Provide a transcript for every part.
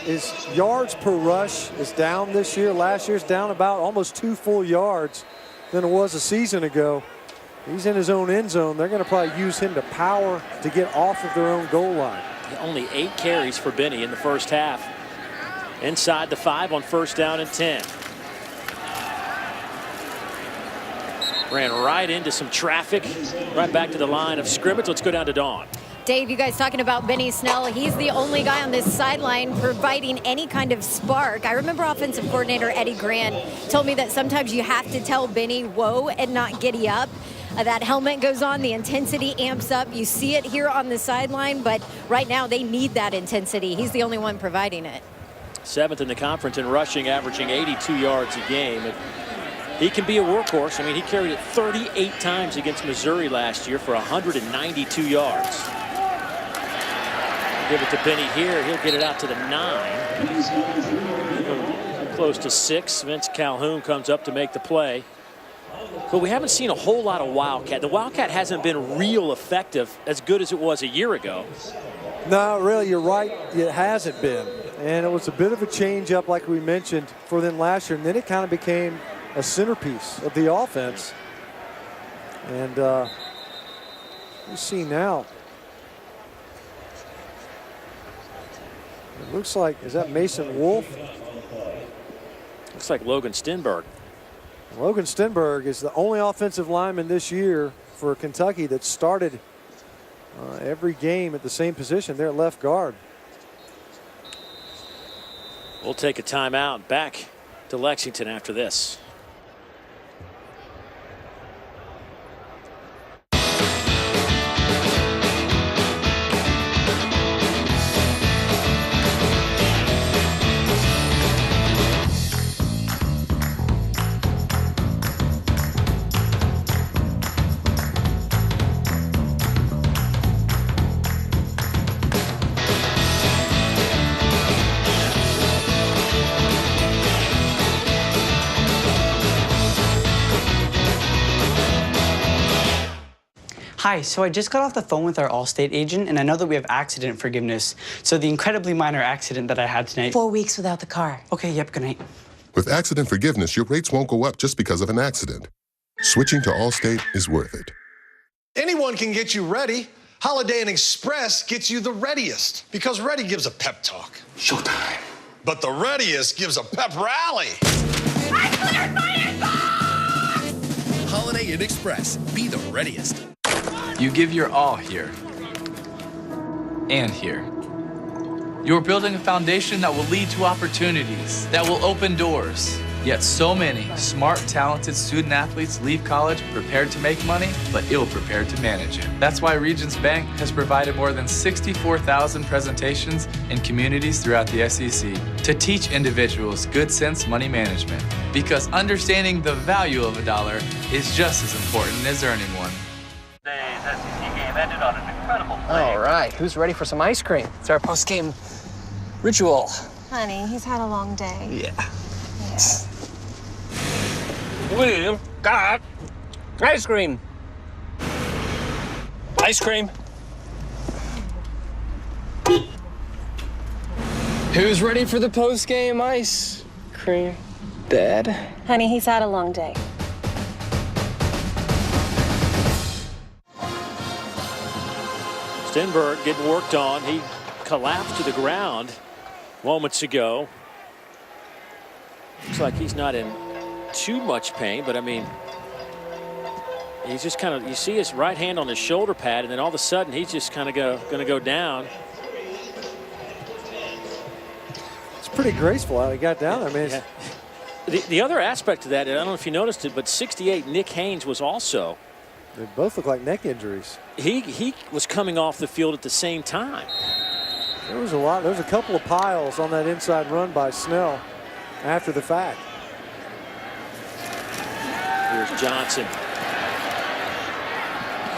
his yards per rush is down this year. Last year's down about almost 2 full yards than it was a season ago. He's in his own end zone. They're going to probably use him to power to get off of their own goal line. Only 8 carries for Benny in the first half. Inside the 5 on 1st down and 10. Ran right into some traffic, right back to the line of scrimmage. Let's go down to Dawn. Dave, you guys talking about Benny Snell. He's the only guy on this sideline providing any kind of spark. I remember offensive coordinator Eddie Grant told me that sometimes you have to tell Benny, whoa, and not giddy up. That helmet goes on, the intensity amps up. You see it here on the sideline, but right now they need that intensity. He's the only one providing it. 7th in the conference in rushing, averaging 82 yards a game. He can be a workhorse. I mean, he carried it 38 times against Missouri last year for 192 yards. Give it to Benny here. He'll get it out to the 9. Close to 6. Vince Calhoun comes up to make the play. But we haven't seen a whole lot of Wildcat. The Wildcat hasn't been real effective, as good as it was a year ago. No, really, you're right. It hasn't been. And it was a bit of a change up, like we mentioned, for them last year. And then it kind of became a centerpiece of the offense. And you see now, it looks like, is that Mason Wolf? Looks like Logan Stenberg. Logan Stenberg is the only offensive lineman this year for Kentucky that started every game at the same position. They're at left guard. We'll take a timeout. Back to Lexington after this. Hi, so I just got off the phone with our Allstate agent, and I know that we have accident forgiveness. So the incredibly minor accident that I had tonight. 4 weeks without the car. Okay, yep, good night. With accident forgiveness, your rates won't go up just because of an accident. Switching to Allstate is worth it. Anyone can get you ready. Holiday Inn Express gets you the readiest, because ready gives a pep talk. Showtime. But the readiest gives a pep rally. I cleared my inbox! Holiday Inn Express. Be the readiest. You give your all here. And here. You're building a foundation that will lead to opportunities, that will open doors. Yet so many smart, talented student athletes leave college prepared to make money, but ill-prepared to manage it. That's why Regions Bank has provided more than 64,000 presentations in communities throughout the SEC to teach individuals good sense money management. Because understanding the value of a dollar is just as important as earning one. Today's SEC game ended on an incredible play. All right, who's ready for some ice cream? It's our post-game ritual. Honey, he's had a long day. Yeah. We got ice cream. Ice cream. Who's ready for the post-game ice cream? Dad? Honey, he's had a long day. Stenberg getting worked on. He collapsed to the ground moments ago. Looks like he's not in too much pain, but I mean, he's just kind of, you see his right hand on his shoulder pad, and then all of a sudden he's just kind of going to go down. It's pretty graceful how he got down there. I mean, yeah. The other aspect of that, and I don't know if you noticed it, but 68 Nick Haynes was also. They both look like neck injuries. He was coming off the field at the same time. There was a couple of piles on that inside run by Snell after the fact. Here's Johnson.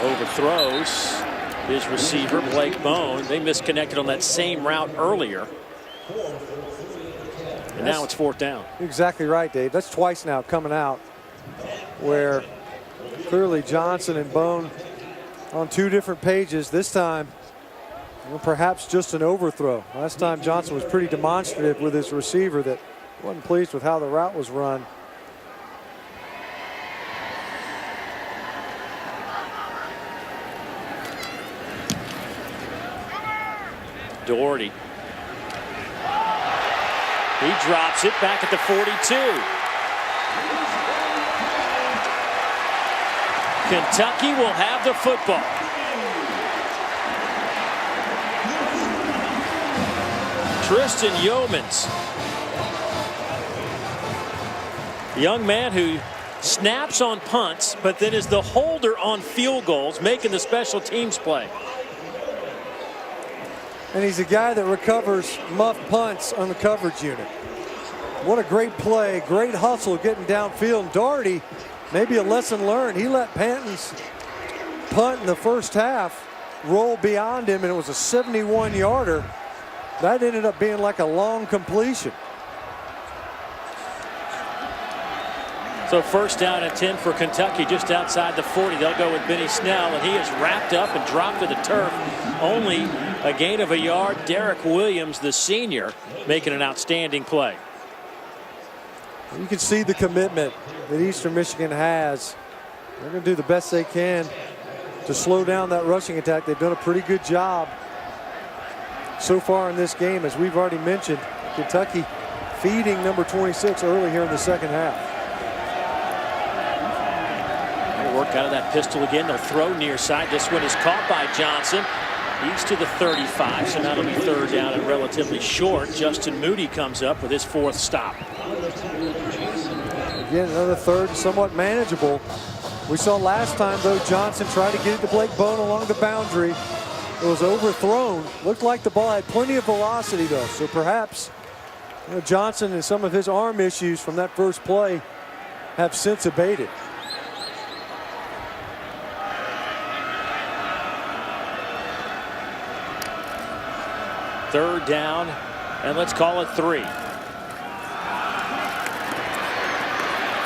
Overthrows his receiver, Blake Bone. They misconnected on that same route earlier. And now it's 4th down. Exactly right, Dave. That's twice now coming out where clearly Johnson and Bone on 2 different pages. This time Or perhaps just an overthrow. Last time Johnson was pretty demonstrative with his receiver that wasn't pleased with how the route was run. Doherty. He drops it back at the 42. Kentucky will have the football. Tristan Yeomans, a young man who snaps on punts, but then is the holder on field goals, making the special teams play. And he's a guy that recovers muff punts on the coverage unit. What a great play, great hustle getting downfield. And Doherty, maybe a lesson learned. He let Panton's punt in the first half roll beyond him, and it was a 71-yarder. That ended up being like a long completion. So first down and 10 for Kentucky, just outside the 40. They'll go with Benny Snell, and he is wrapped up and dropped to the turf. Only a gain of a yard. Derek Williams, the senior, making an outstanding play. You can see the commitment that Eastern Michigan has. They're going to do the best they can to slow down that rushing attack. They've done a pretty good job so far in this game. As we've already mentioned, Kentucky feeding number 26 early here in the second half. They'll work out of that pistol again. They'll throw near side. This one is caught by Johnson. He's to the 35, so now it'll be third down and relatively short. Justin Moody comes up with his fourth stop. Again, another third, somewhat manageable. We saw last time, though, Johnson tried to get it to Blake Bone along the boundary. It was overthrown. Looked like the ball had plenty of velocity, though. So perhaps Johnson and some of his arm issues from that first play have since abated. Third down, and let's call it 3.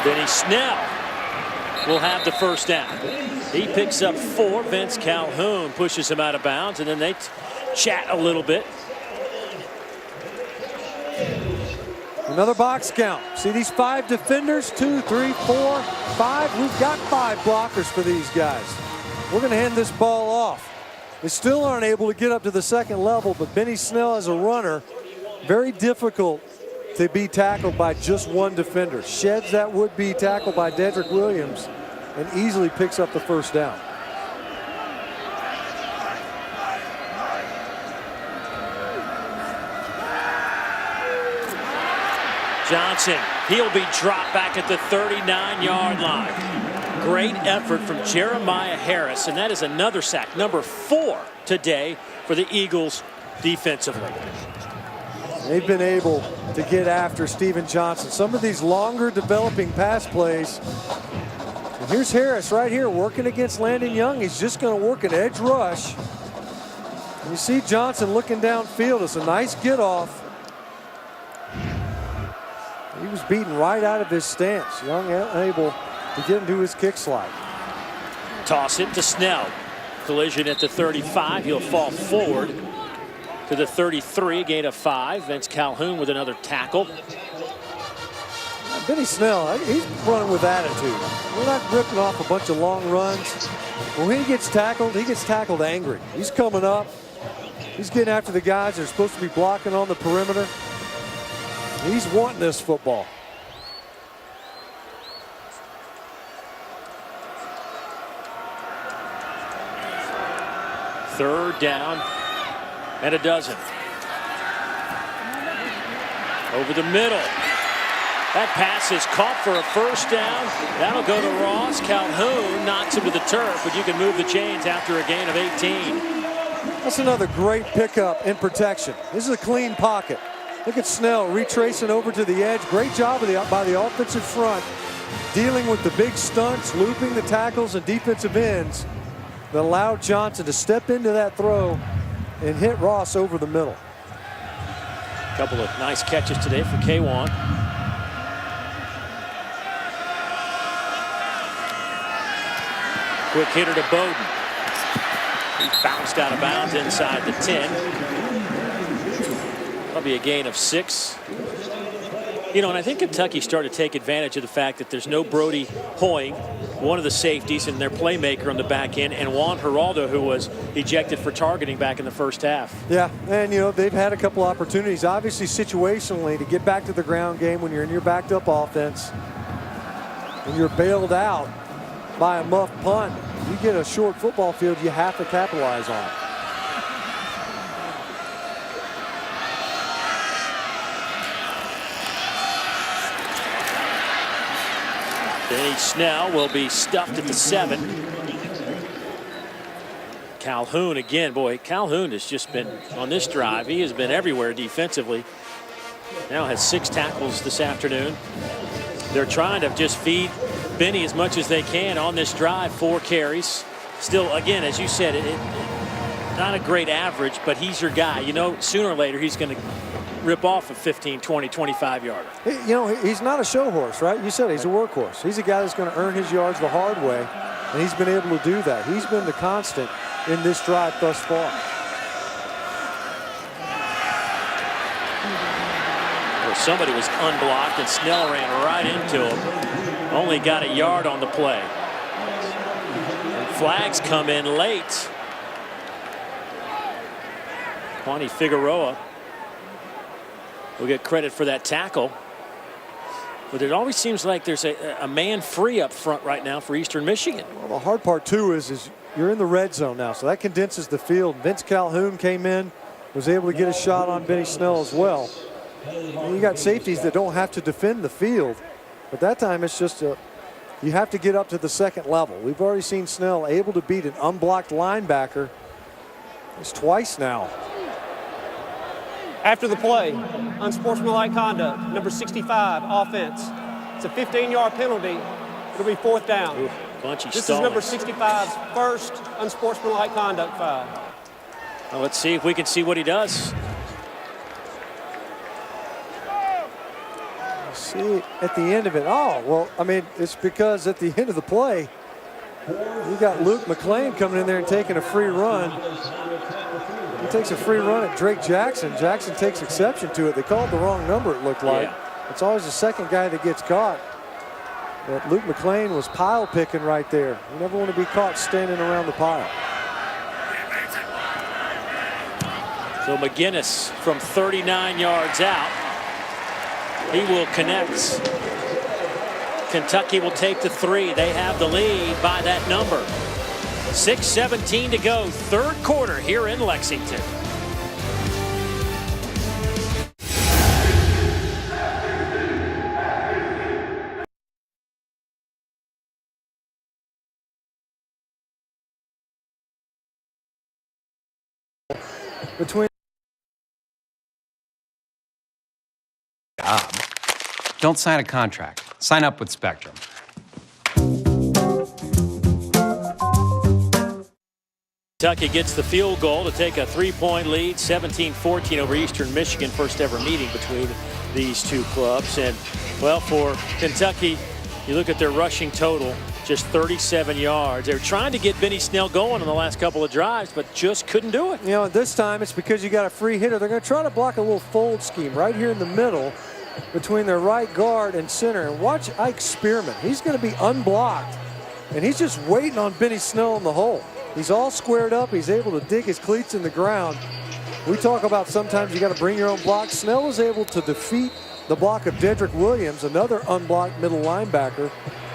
Benny Snell will have the first down. He picks up 4. Vince Calhoun pushes him out of bounds, and then they chat a little bit. Another box count. See these 5 defenders? 2, 3, 4, 5. We've got 5 blockers for these guys. We're going to hand this ball off. They still aren't able to get up to the second level, but Benny Snell as a runner, very difficult to be tackled by just one defender. Sheds that would-be tackle by Dedrick Williams and easily picks up the first down. Johnson, he'll be dropped back at the 39-yard line. Great effort from Jeremiah Harris, and that is another sack, number 4 today for the Eagles defensively. They've been able to get after Steven Johnson. Some of these longer developing pass plays. And here's Harris right here working against Landon Young. He's just going to work an edge rush. And you see Johnson looking downfield. It's a nice get off. He was beaten right out of his stance. Young unable to get into his kick slide. Toss it to Snell. Collision at the 35. He'll fall forward to the 33, gain of 5. Vince Calhoun with another tackle. Benny Snell, he's running with attitude. We're not ripping off a bunch of long runs. When he gets tackled angry. He's coming up. He's getting after the guys that are supposed to be blocking on the perimeter. He's wanting this football. Third down and a dozen. Over the middle. That pass is caught for a first down. That'll go to Ross. Calhoun knocks him to the turf, but you can move the chains after a gain of 18. That's another great pickup in protection. This is a clean pocket. Look at Snell retracing over to the edge. Great job by the offensive front, dealing with the big stunts, looping the tackles and defensive ends that allowed Johnson to step into that throw and hit Ross over the middle. A couple of nice catches today for K-Wan. Quick hitter to Bowden. He bounced out of bounds inside the 10. That'll be a gain of 6. You know, and I think Kentucky started to take advantage of the fact that there's no Brody Hoying, one of the safeties, and their playmaker on the back end, and Juan Geraldo, who was ejected for targeting back in the first half. Yeah, and, you know, they've had a couple opportunities, obviously situationally, to get back to the ground game when you're in your backed up offense and you're bailed out by a muff punt. You get a short football field, you have to capitalize on it. Benny Snell will be stuffed at the 7. Calhoun again. Boy, Calhoun has just been on this drive. He has been everywhere defensively. Now has 6 tackles this afternoon. They're trying to just feed Benny as much as they can on this drive. 4 carries. Still, again, as you said, not a great average, but he's your guy. You know, sooner or later he's going to rip off a 15, 20, 25-yarder. You know, he's not a show horse, right? You said he's a workhorse. He's a guy that's going to earn his yards the hard way, and he's been able to do that. He's been the constant in this drive thus far. Well, somebody was unblocked, and Snell ran right into him. Only got a yard on the play. And flags come in late. Juani Figueroa will get credit for that tackle. But it always seems like there's a man free up front right now for Eastern Michigan. Well, the hard part, too, is you're in the red zone now, so that condenses the field. Vince Calhoun came in, was able to get a shot on Benny Snell as well. And you got safeties that don't have to defend the field. But that time it's just you have to get up to the second level. We've already seen Snell able to beat an unblocked linebacker. It's twice now. After the play, unsportsmanlike conduct, number 65, offense. It's a 15-yard penalty. It'll be 4th down. Ooh, this is number 65's first unsportsmanlike conduct foul. Well, let's see if we can see what he does. See, at the end of it, oh, well, I mean, it's because at the end of the play, you got Luke McLean coming in there and taking a free run. He takes a free run at Drake Jackson. Jackson takes exception to it. They called the wrong number, it looked like. Yeah. It's always the second guy that gets caught. But Luke McLean was pile picking right there. You never want to be caught standing around the pile. So McGinnis from 39 yards out. He will connect. Kentucky will take the 3. They have the lead by that number. 6:17 to go, 3rd quarter here in Lexington. Between Don't sign a contract. Sign up with Spectrum. Kentucky gets the field goal to take a 3-point lead, 17-14 over Eastern Michigan. First ever meeting between these two clubs. And, well, for Kentucky, you look at their rushing total, just 37 yards. They were trying to get Benny Snell going on the last couple of drives, but just couldn't do it. You know, this time it's because you got a free hitter. They're going to try to block a little fold scheme right here in the middle between their right guard and center. And watch Ike Spearman. He's going to be unblocked, and he's just waiting on Benny Snell in the hole. He's all squared up. He's able to dig his cleats in the ground. We talk about sometimes you got to bring your own block. Snell was able to defeat the block of Dedrick Williams, another unblocked middle linebacker,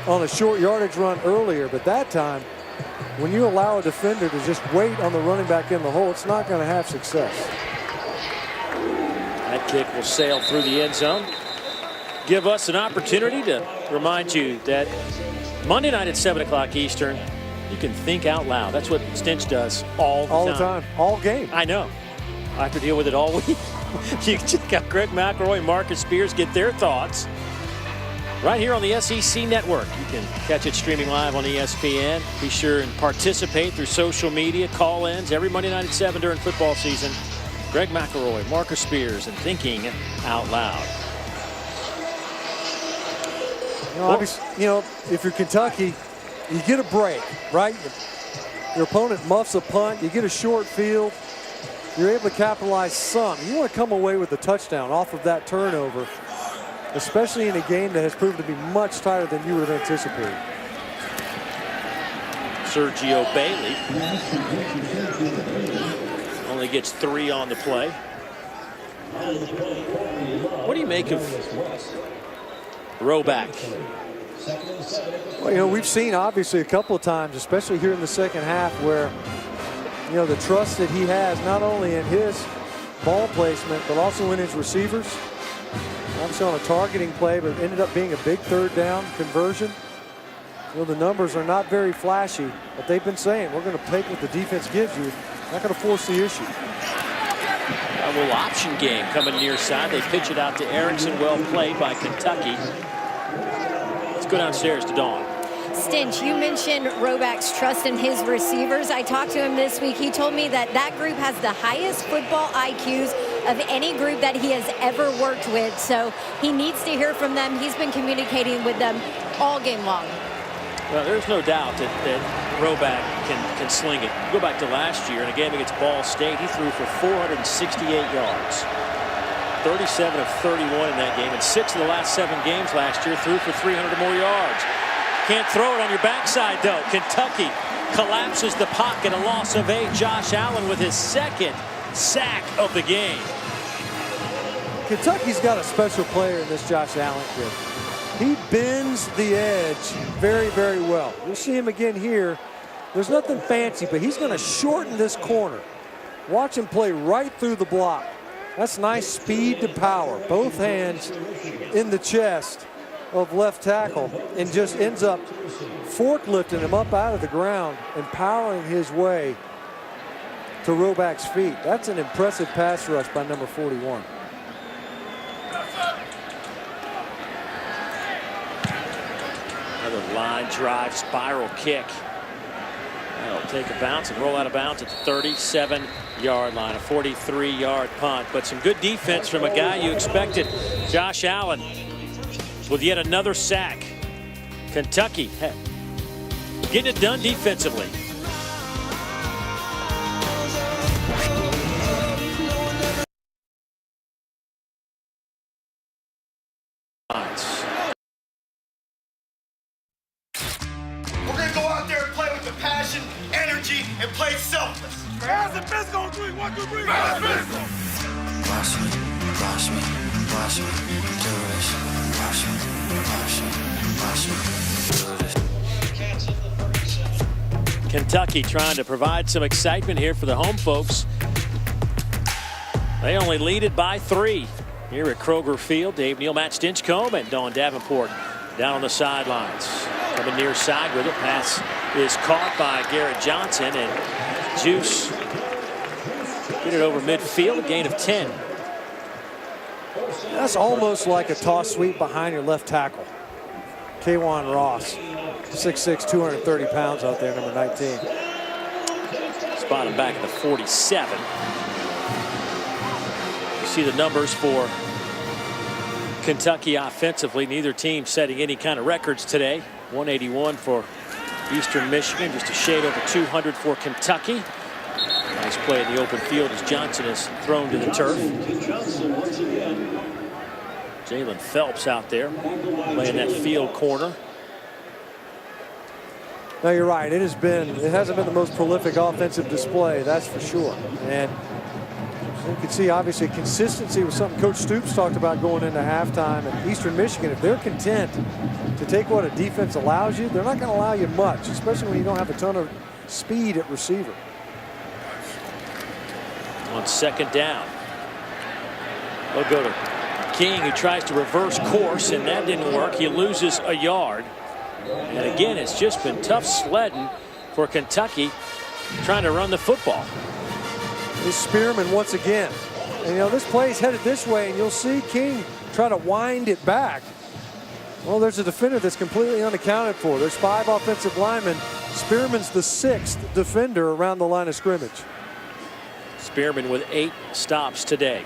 on a short yardage run earlier. But that time, when you allow a defender to just wait on the running back in the hole, it's not going to have success. That kick will sail through the end zone. Give us an opportunity to remind you that Monday night at 7 o'clock Eastern, you can think out loud. That's what Stinch does all the time. All game. I know. I have to deal with it all week. You can check out Greg McElroy and Marcus Spears, get their thoughts right here on the SEC Network. You can catch it streaming live on ESPN. Be sure and participate through social media, call-ins every Monday night at 7 during football season. Greg McElroy, Marcus Spears, and Thinking Out Loud. You know, obviously, you know, if you're Kentucky, you get a break, right? Your opponent muffs a punt. You get a short field. You're able to capitalize some. You want to come away with a touchdown off of that turnover, especially in a game that has proven to be much tighter than you would have anticipated. Sergio Bailey only gets 3 on the play. What do you make of Roback? Well, you know, we've seen obviously a couple of times, especially here in the second half, where, you know, the trust that he has not only in his ball placement but also in his receivers. Obviously on a targeting play, but ended up being a big third down conversion. You know, the numbers are not very flashy, but they've been saying we're going to take what the defense gives you. Not going to force the issue. A little option game coming near side. They pitch it out to Erickson. Well played by Kentucky. Let's go downstairs to Dawn. Stinch, you mentioned Roback's trust in his receivers. I talked to him this week. He told me that that group has the highest football IQs of any group that he has ever worked with. So he needs to hear from them. He's been communicating with them all game long. Well, there's no doubt that Roback can sling it. Go back to last year in a game against Ball State. He threw for 468 yards. 37 of 31 in that game. And 6 of the last 7 games last year threw for 300 or more yards. Can't throw it on your backside, though. Kentucky collapses the pocket. A loss of 8. Josh Allen with his 2nd sack of the game. Kentucky's got a special player in this Josh Allen kid. He bends the edge very, very well. You'll see him again here. There's nothing fancy, but he's going to shorten this corner. Watch him play right through the block. That's nice speed to power. Both hands in the chest of left tackle and just ends up forklifting him up out of the ground and powering his way to Roback's feet. That's an impressive pass rush by number 41. Another line drive spiral kick. That'll take a bounce and roll out of bounds at the 37-yard line. A 43-yard punt. But some good defense from a guy you expected. Josh Allen with yet another sack. Kentucky getting it done defensively. We're going to go out there and play with the passion, energy, and play selfless. How's the fist going to 3? 1, 2, 3. Watch me, watch me, watch me, do this. Watch me, watch me, watch me, do this. Kentucky trying to provide some excitement here for the home folks. They only lead it by 3 here at Kroger Field. Dave Neal, Matt Stinchcomb, and Dawn Davenport down on the sidelines. Coming near side with it. Pass is caught by Garrett Johnson, and Juice get it over midfield. A gain of 10. That's almost like a toss sweep behind your left tackle. K'Wan Ross, 6'6", 230 pounds out there, number 19. Spot him back at the 47. You see the numbers for Kentucky offensively. Neither team setting any kind of records today. 181 for Eastern Michigan, just a shade over 200 for Kentucky. Nice play in the open field as Johnson is thrown to the turf. Jalen Phelps out there playing that field corner. No, you're right. It hasn't been the most prolific offensive display, that's for sure. And you can see obviously consistency was something Coach Stoops talked about going into halftime. And Eastern Michigan, if they're content to take what a defense allows you, they're not going to allow you much, especially when you don't have a ton of speed at receiver. On 2nd down, they'll go to King, who tries to reverse course, and that didn't work. He loses a yard. And again, it's just been tough sledding for Kentucky trying to run the football. This Spearman once again. And you know, this play's headed this way, and you'll see King try to wind it back. Well, there's a defender that's completely unaccounted for. There's 5 offensive linemen. Spearman's the 6th defender around the line of scrimmage. Spearman with 8 stops today.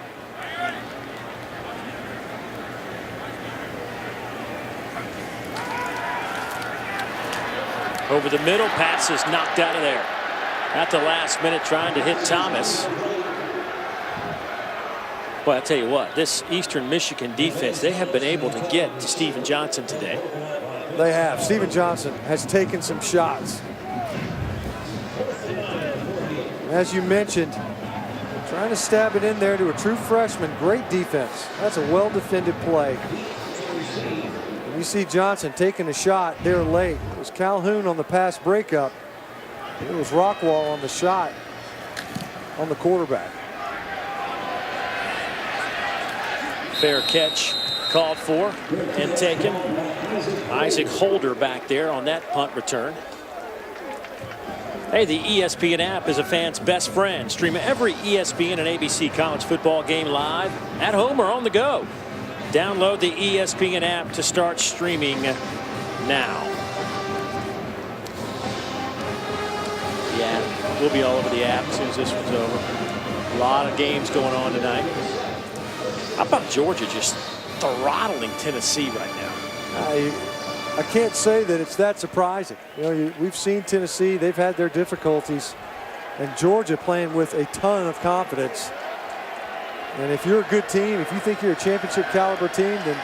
Over the middle, pass is knocked out of there. At the last minute trying to hit Thomas. Well, I'll tell you what, this Eastern Michigan defense, they have been able to get to Steven Johnson today. They have. Steven Johnson has taken some shots. As you mentioned, trying to stab it in there to a true freshman. Great defense. That's a well-defended play. And you see Johnson taking a shot there late. It was Calhoun on the pass breakup. It was Rockwall on the shot on the quarterback. Fair catch called for and taken. Isaac Holder back there on that punt return. Hey, the ESPN app is a fan's best friend. Stream every ESPN and ABC college football game live, at home or on the go. Download the ESPN app to start streaming now. The app. We'll be all over the app as soon as this one's over. A lot of games going on tonight. How about Georgia just throttling Tennessee right now? I can't say that it's that surprising. You know, we've seen Tennessee, they've had their difficulties, and Georgia playing with a ton of confidence. And if you're a good team, if you think you're a championship caliber team, then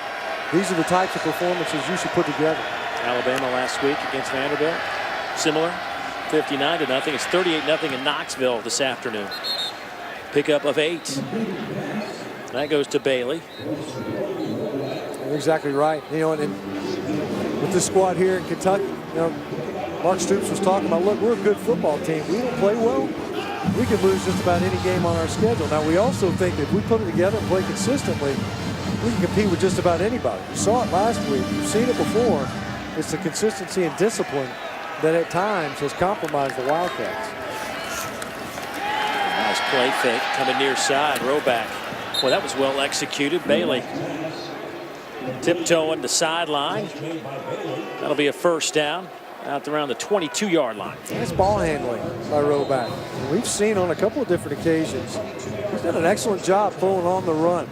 these are the types of performances you should put together. Alabama last week against Vanderbilt, similar, 59-0. It's 38-0 in Knoxville this afternoon. Pickup of 8. That goes to Bailey. You're exactly right. You know, and with this squad here in Kentucky, you know, Mark Stoops was talking about, look, we're a good football team. We don't play well. We can lose just about any game on our schedule. Now, we also think that if we put it together and play consistently, we can compete with just about anybody. You saw it last week. You've seen it before. It's the consistency and discipline that at times has compromised the Wildcats. Nice play fake coming near side. Roback. Well, that was well executed. Bailey tiptoeing the sideline. That'll be a first down out around the 22-yard line. Nice ball handling by Roback. We've seen on a couple of different occasions. He's done an excellent job throwing on the run.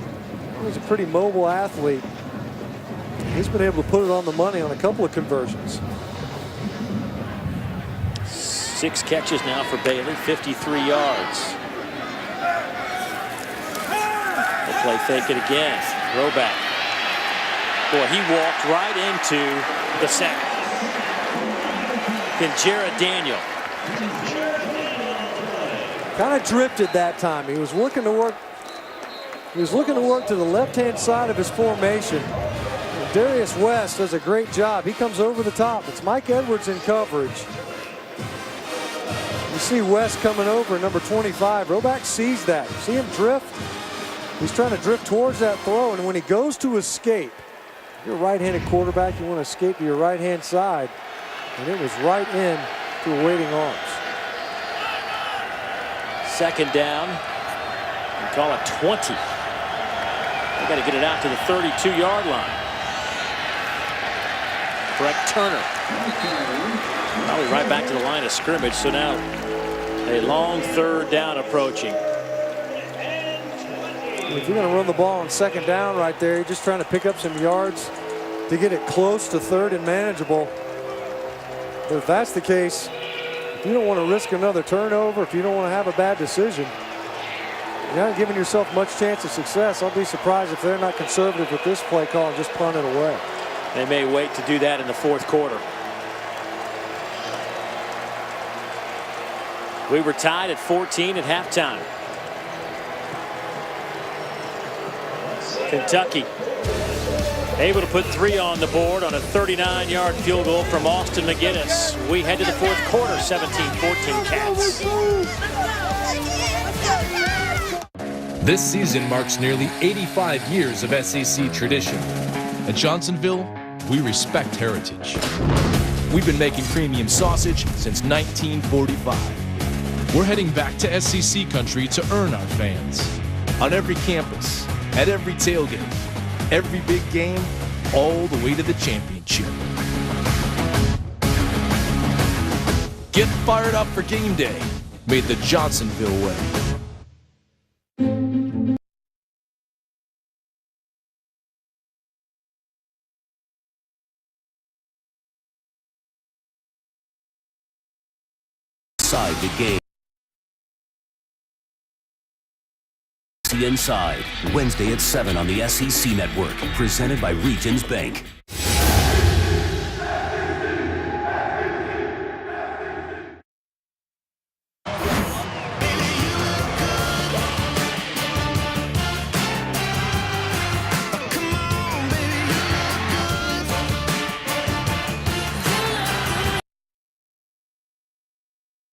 He's a pretty mobile athlete. He's been able to put it on the money on a couple of conversions. 6 catches now for Bailey, 53 yards. They'll play fake it again. Roback. Boy, he walked right into the sack. And Jared Daniel. Kind of drifted that time. He was looking to work. He was looking to work to the left-hand side of his formation. And Darius West does a great job. He comes over the top. It's Mike Edwards in coverage. You see West coming over, number 25. Roback sees that. See him drift? He's trying to drift towards that throw, and when he goes to escape, you're a right-handed quarterback, you want to escape to your right-hand side, and it was right in to awaiting arms. Second down, and call it 20. They got to get it out to the 32-yard line. Breck Turner. Probably right back to the line of scrimmage, so now a long third down approaching. If you're going to run the ball on second down right there, you're just trying to pick up some yards to get it close to third and manageable. But if that's the case, if you don't want to risk another turnover, if you don't want to have a bad decision, you're not giving yourself much chance of success. I'll be surprised if they're not conservative with this play call and just punt it away. They may wait to do that in the fourth quarter. We were tied at 14 at halftime. Kentucky able to put 3 on the board on a 39-yard field goal from Austin McGinnis. We head to the fourth quarter, 17-14 Cats. This season marks nearly 85 years of SEC tradition. At Johnsonville, we respect heritage. We've been making premium sausage since 1945. We're heading back to SEC country to earn our fans. On every campus, at every tailgate, every big game, all the way to the championship. Get fired up for game day, made the Johnsonville way. Inside the game. The Inside, Wednesday at 7 on the SEC Network, presented by Regions Bank.